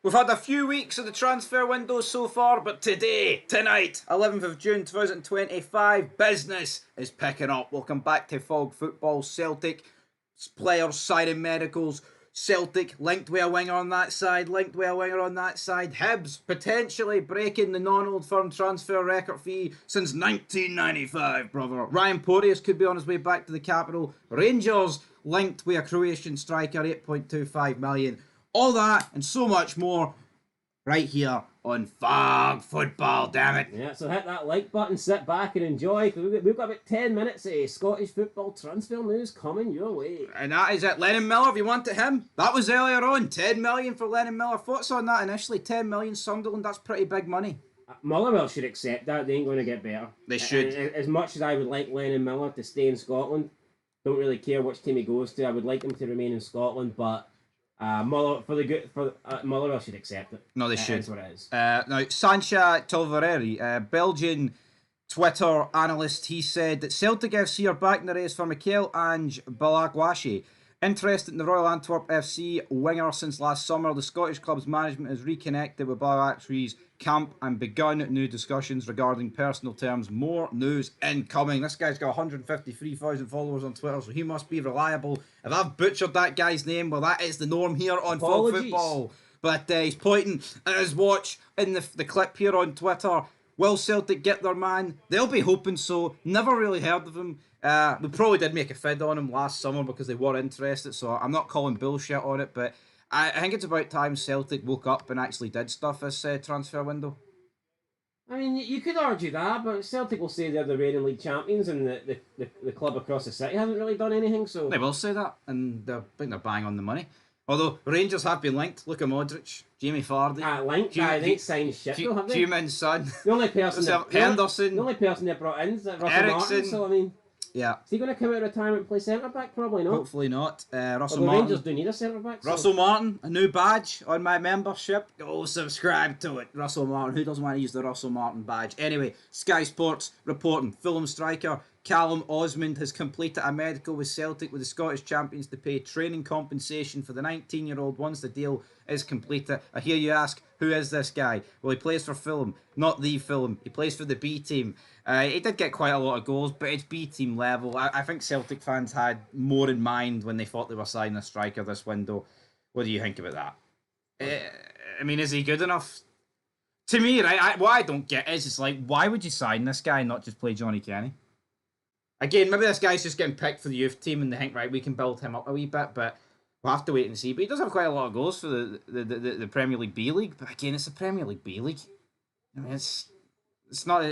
We've had a few weeks of the transfer window so far, but tonight, 11th of June 2025, business is picking up. Welcome back to Fog Football. Celtic players signing medicals. Celtic linked with a winger on that side, Hibs potentially breaking the non-Old Firm transfer record fee since 1995, brother. Ryan Porteous could be on his way back to the capital. Rangers linked with a Croatian striker, 8.25 million. All that and so much more right here on Fog Football, damn it. Yeah, so hit that like button, sit back and enjoy. We've got about 10 minutes of Scottish football transfer news coming your way. And that is it. Lennon Miller, if you wanted him, that was earlier on. 10 million for Lennon Miller. Thoughts on that initially? 10 million Sunderland, that's pretty big money. Motherwell should accept that. They ain't going to get better. They should. As much as I would like Lennon Miller to stay in Scotland, don't really care which team he goes to. I would like him to remain in Scotland, but Motherwell should accept it. No, they should. That's what it is. Now, Sancha Tolvereri, Belgian Twitter analyst, he said that Celtic FC are back in the race for Mikel Ange Balagwashi. Interested in the Royal Antwerp FC winger since last summer, the Scottish club's management has reconnected with Balagwashi's camp and begun new discussions regarding personal terms. More news incoming. This guy's got 153,000 followers on Twitter, so he must be reliable. If I've butchered that guy's name, well, that is the norm here on Fog Football. But he's pointing at his watch in the clip here on Twitter. Will Celtic get their man? They'll be hoping so. Never really heard of him. We probably did make a fid on him last summer because they were interested, so I'm not calling bullshit on it, but I think it's about time Celtic woke up and actually did stuff this transfer window. I mean, you could argue that, but Celtic will say they're the reigning league champions and the club across the city hasn't really done anything, so... They will say that, and I think they're bang on the money. Although, Rangers have been linked. Luka Modric, Jamie Vardy. Linked? I think signed shit though, have they? Human's son. The only person Henderson. The only person they brought in is Russell Eriksen. Martin, so I mean... Yeah. Is he going to come out of retirement and play centre-back? Probably not. Hopefully not. Russell Martin. Rangers do need a centre-back. So. Russell Martin, a new badge on my membership. Go subscribe to it. Russell Martin. Who doesn't want to use the Russell Martin badge? Anyway, Sky Sports reporting. Fulham striker Callum Osmond has completed a medical with Celtic with the Scottish champions to pay training compensation for the 19-year-old once the deal is completed. I hear you ask, who is this guy? Well, he plays for Fulham, not the Fulham. He plays for the B team. He did get quite a lot of goals, but it's B team level. I think Celtic fans had more in mind when they thought they were signing a striker this window. What do you think about that? I mean, is he good enough? To me, right, what I don't get is it's like, why would you sign this guy and not just play Johnny Kenny? Again, maybe this guy's just getting picked for the youth team and they think, right, we can build him up a wee bit, but we'll have to wait and see. But he does have quite a lot of goals for the Premier League B League. But again, it's the Premier League B League. I mean, it's not...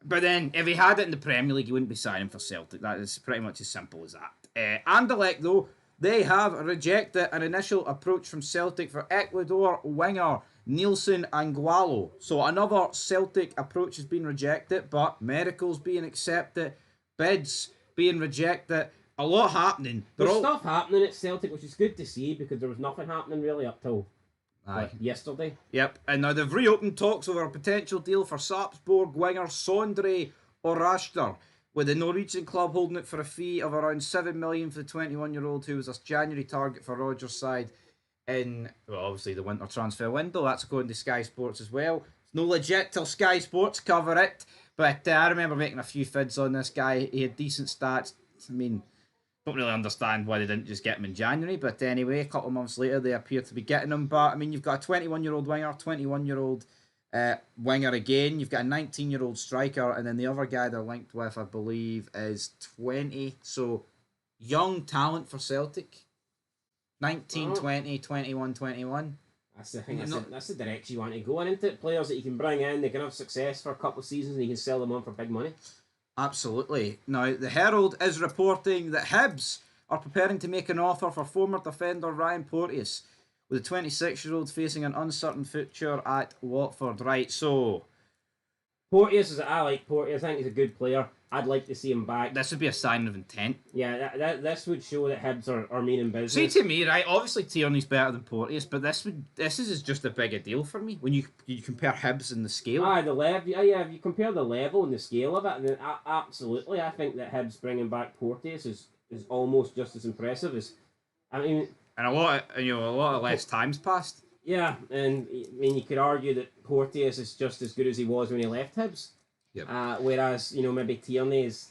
But then, if he had it in the Premier League, he wouldn't be signing for Celtic. That is pretty much as simple as that. Anderlecht, though, they have rejected an initial approach from Celtic for Ecuador winger Nielsen Angualo. So another Celtic approach has been rejected, but medicals being accepted, bids being rejected, a lot happening. There's stuff happening at Celtic, which is good to see because there was nothing happening really up till yesterday. Yep, and now they've reopened talks over a potential deal for Sarpsborg winger Sondre Orashter, with the Norwegian club holding it for a fee of around 7 million for the 21-year-old who was a January target for Rodgers' side in, well, obviously the winter transfer window. That's according to Sky Sports as well. It's no legit till Sky Sports cover it, but I remember making a few fids on this guy. He had decent stats. I mean, don't really understand why they didn't just get him in January, but anyway, a couple of months later they appear to be getting him. But I mean, you've got a 21-year-old winger, 21-year-old winger again, you've got a 19-year-old striker, and then the other guy they're linked with, I believe, is 20. So young talent for Celtic. 19, 20, 21, 21. That's the thing. That's the direction you want to go in, isn't it? Players that you can bring in, they can have success for a couple of seasons, and you can sell them on for big money. Absolutely. Now, the Herald is reporting that Hibs are preparing to make an offer for former defender Ryan Porteous, with the 26-year-old facing an uncertain future at Watford. Right, so... Porteous, I like Porteous. I think he's a good player. I'd like to see him back. This would be a sign of intent. Yeah, this would show that Hibs are meaning business. See, to me, right, obviously Tierney's better than Porteous, but this is just a bigger deal for me when you compare Hibs and the scale. The level. Yeah, if you compare the level and the scale of it, then absolutely, I think that Hibs bringing back Porteous is almost just as impressive as, I mean. And a lot of less time's passed. Yeah, and I mean, you could argue that Porteous is just as good as he was when he left Hibs. Yep. Whereas, maybe Tierney is.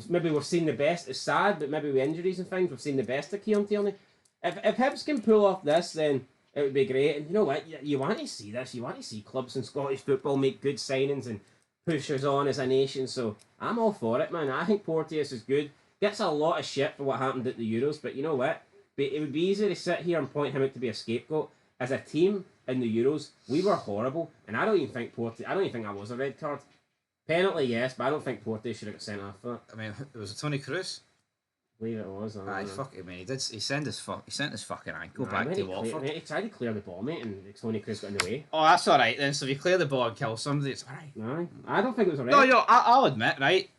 Maybe we're seeing the best. It's sad, but maybe with injuries and things, we've seen the best of Kieran Tierney. If Hibs can pull off this, then it would be great. And you know what? You want to see this. You want to see clubs in Scottish football make good signings and push us on as a nation. So I'm all for it, man. I think Porteous is good. Gets a lot of shit for what happened at the Euros, but you know what? It would be easy to sit here and point him out to be a scapegoat. As a team in the Euros, we were horrible, and I don't even think that was a red card. Penalty, yes, but I don't think Porte should have got sent off for that. I mean, it was a Tony Cruz. I believe it was. Aye, fuck it, man. He sent his fucking ankle back to Watford. He tried to clear the ball, mate, and Tony Cruz got in the way. Oh, that's all right then. So if you clear the ball and kill somebody, it's all right. No, I don't think it was a red. No, I'll admit, right?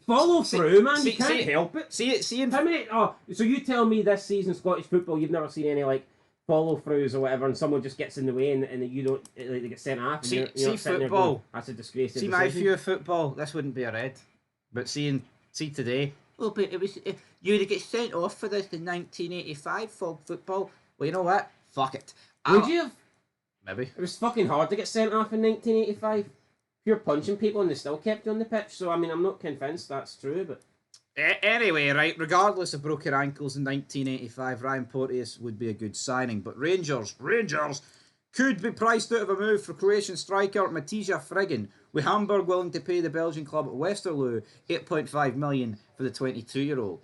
Follow through, man. You can't help it. See. How many? Oh, so you tell me this season Scottish football, you've never seen any like follow throughs or whatever, and someone just gets in the way and you don't they get sent off. See football. Going, that's a disgrace. See my view of football. This wouldn't be a red, but see today. Oh, but it was you would get sent off for this in 1985 for football. Well, you know what? Fuck it. Would you have? Maybe. It was fucking hard to get sent off in 1985. You're punching people and they still kept you on the pitch. So I mean, I'm not convinced that's true, but. Anyway, right, regardless of broken ankles in 1985, Ryan Porteous would be a good signing. But Rangers could be priced out of a move for Croatian striker Matija Friggin, with Hamburg willing to pay the Belgian club Westerlo $8.5 million for the 22-year-old.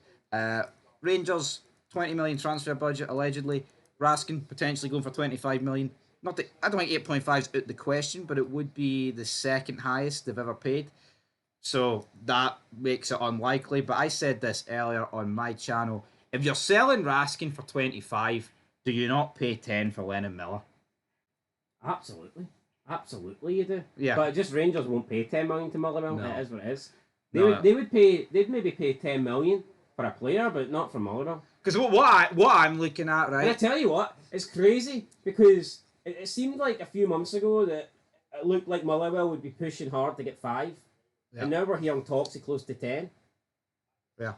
Rangers, 20 million transfer budget, allegedly. Raskin potentially going for 25 million. Not that, I don't think 8.5 is out the question, but it would be the second highest they've ever paid. So that makes it unlikely. But I said this earlier on my channel. If you're selling Raskin for 25, do you not pay 10 for Lennon Miller? Absolutely you do. Yeah. But just Rangers won't pay 10 million to Motherwell. No. It is what it is. They'd maybe pay 10 million for a player, but not for Motherwell. Because what I'm looking at, right? And I tell you what, it's crazy because it seemed like a few months ago that it looked like Motherwell would be pushing hard to get 5. Yeah. And now we're hearing talks of close to 10. Yeah.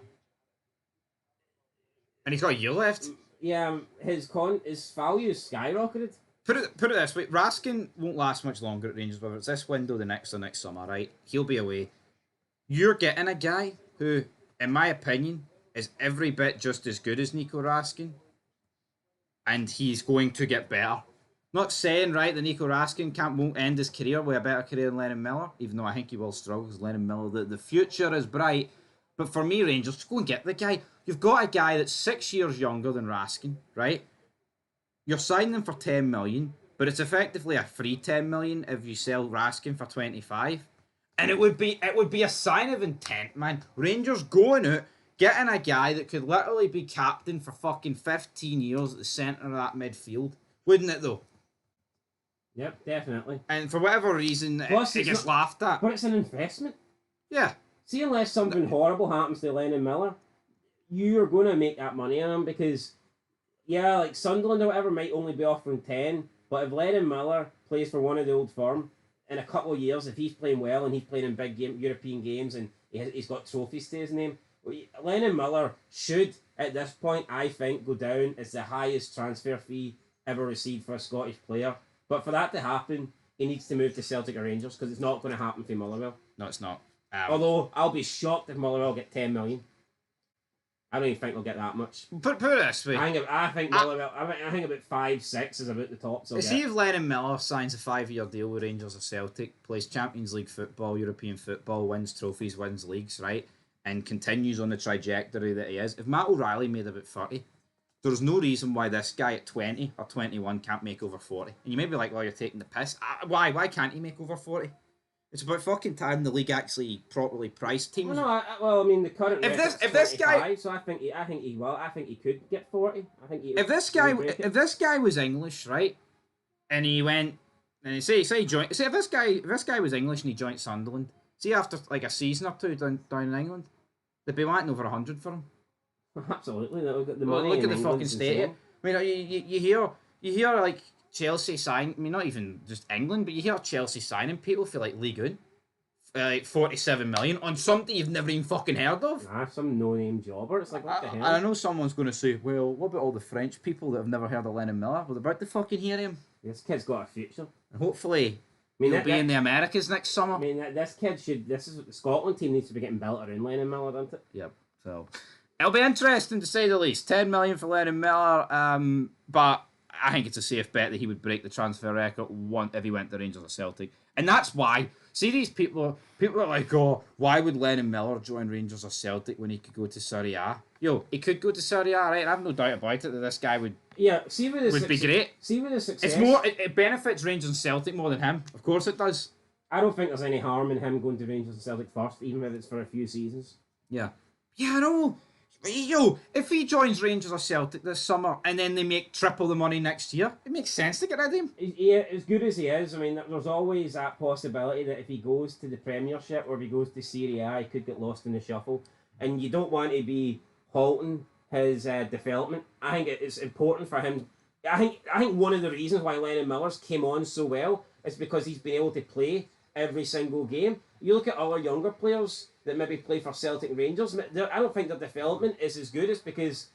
And he's got a year left. Yeah, his value is skyrocketed. Put it this way, Raskin won't last much longer at Rangers, whether it's this window, the next or next summer, right? He'll be away. You're getting a guy who, in my opinion, is every bit just as good as Nico Raskin. And he's going to get better. Not saying, right, that Nico Raskin won't end his career with a better career than Lennon Miller, even though I think he will struggle because Lennon Miller, the future is bright. But for me, Rangers, just go and get the guy. You've got a guy that's 6 years younger than Raskin, right? You're signing him for 10 million, but it's effectively a free 10 million if you sell Raskin for 25. And it would be a sign of intent, man. Rangers going out, getting a guy that could literally be captain for fucking 15 years at the centre of that midfield. Wouldn't it, though? Yep, definitely. And for whatever reason, it gets laughed at. But it's an investment. Yeah. See, unless something horrible happens to Lennon Miller, you're going to make that money on him because, yeah, like Sunderland or whatever might only be offering 10, but if Lennon Miller plays for one of the old firm, in a couple of years, if he's playing well and he's playing in big European games and he's got trophies to his name, Lennon Miller should, at this point, I think, go down as the highest transfer fee ever received for a Scottish player. But for that to happen, he needs to move to Celtic or Rangers because it's not going to happen for Motherwell. No, it's not. Although, I'll be shocked if Motherwell get 10 million. I don't even think they'll get that much. Put it this way. I think Motherwell, I think about 5-6 is about the top. So see if Lennon Miller signs a 5-year deal with Rangers or Celtic, plays Champions League football, European football, wins trophies, wins leagues, right? And continues on the trajectory that he is. If Matt O'Reilly made about 30, there's no reason why this guy at 20 or 21 can't make over 40. And you may be like, well, you're taking the piss. Why? Why can't he make over 40? It's about fucking time the league actually properly priced teams. Well, I mean, the current if this guy, so I think he will. I think he could get 40. I think he. If this guy was English, right, and he went and he joined. Say if this guy was English and he joined Sunderland. See after like a season or two down in England, they'd be wanting over 100 for him. Absolutely, they'll get the money. Look at the fucking state. I mean, you hear like Chelsea sign. I mean, not even just England, but you hear Chelsea signing people for like League One. like 47 million on something you've never even fucking heard of. Nah, some no-name jobber. It's like, what the hell? I know someone's going to say, well, what about all the French people that have never heard of Lennon Miller? Well, they're about to fucking hear him. This kid's got a future. And hopefully, he'll be in the Americas next summer. I mean, this kid should. This is what the Scotland team needs to be getting built around Lennon Miller, doesn't it? Yep. So it'll be interesting to say the least. 10 million for Lennon Miller, but I think it's a safe bet that he would break the transfer record if he went to Rangers or Celtic, and that's why. See, these people are like, oh, why would Lennon Miller join Rangers or Celtic when he could go to Serie A? Yo, he could go to Serie A, right? I have no doubt about it that this guy would. Yeah, see with the be great. See with the success. It's more. It benefits Rangers and Celtic more than him. Of course, it does. I don't think there's any harm in him going to Rangers and Celtic first, even if it's for a few seasons. Yeah. Yeah, I know. Yo, if he joins Rangers or Celtic this summer and then they make triple the money next year, it makes sense to get rid of him. Yeah, as good as he is, I mean, there's always that possibility that if he goes to the Premiership or if he goes to Serie A, he could get lost in the shuffle. And you don't want to be halting his development. I think it's important for him. I think one of the reasons why Lennon Miller's came on so well is because he's been able to play every single game. You look at other younger players that maybe play for Celtic and Rangers, I don't think their development is as good as because,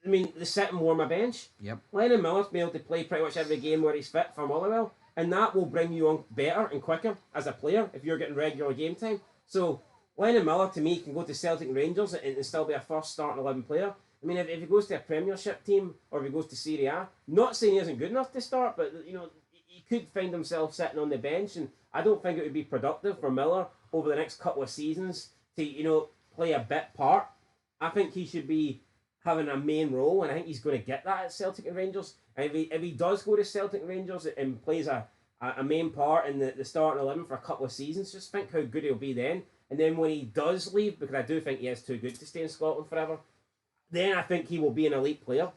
I mean, they sit and warm a bench. Yep. Lennon Miller's been able to play pretty much every game where he's fit for Motherwell, and that will bring you on better and quicker as a player if you're getting regular game time. So Lennon Miller, to me, can go to Celtic and Rangers and still be a first starting 11 player. I mean, if he goes to a Premiership team or if he goes to Serie A, not saying he isn't good enough to start, but, you know, he could find himself sitting on the bench, and I don't think it would be productive for Miller over the next couple of seasons to, you know, play a bit part. I think he should be having a main role, and I think he's going to get that at Celtic and Rangers. And if he does go to Celtic and Rangers and plays a main part in the starting 11 for a couple of seasons, just think how good he'll be then. And then when he does leave, because I do think he is too good to stay in Scotland forever, then I think he will be an elite player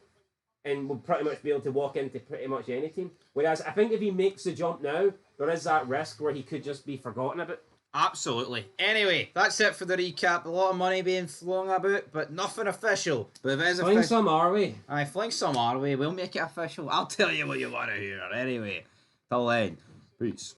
and will pretty much be able to walk into pretty much any team. Whereas I think if he makes the jump now, there is that risk where he could just be forgotten about. Absolutely. Anyway, that's it for the recap. A lot of money being flung about, but nothing official. But if it is Fling some our way. Aye, fling some our way. We'll make it official. I'll tell you what you want to hear. Anyway, till then, peace.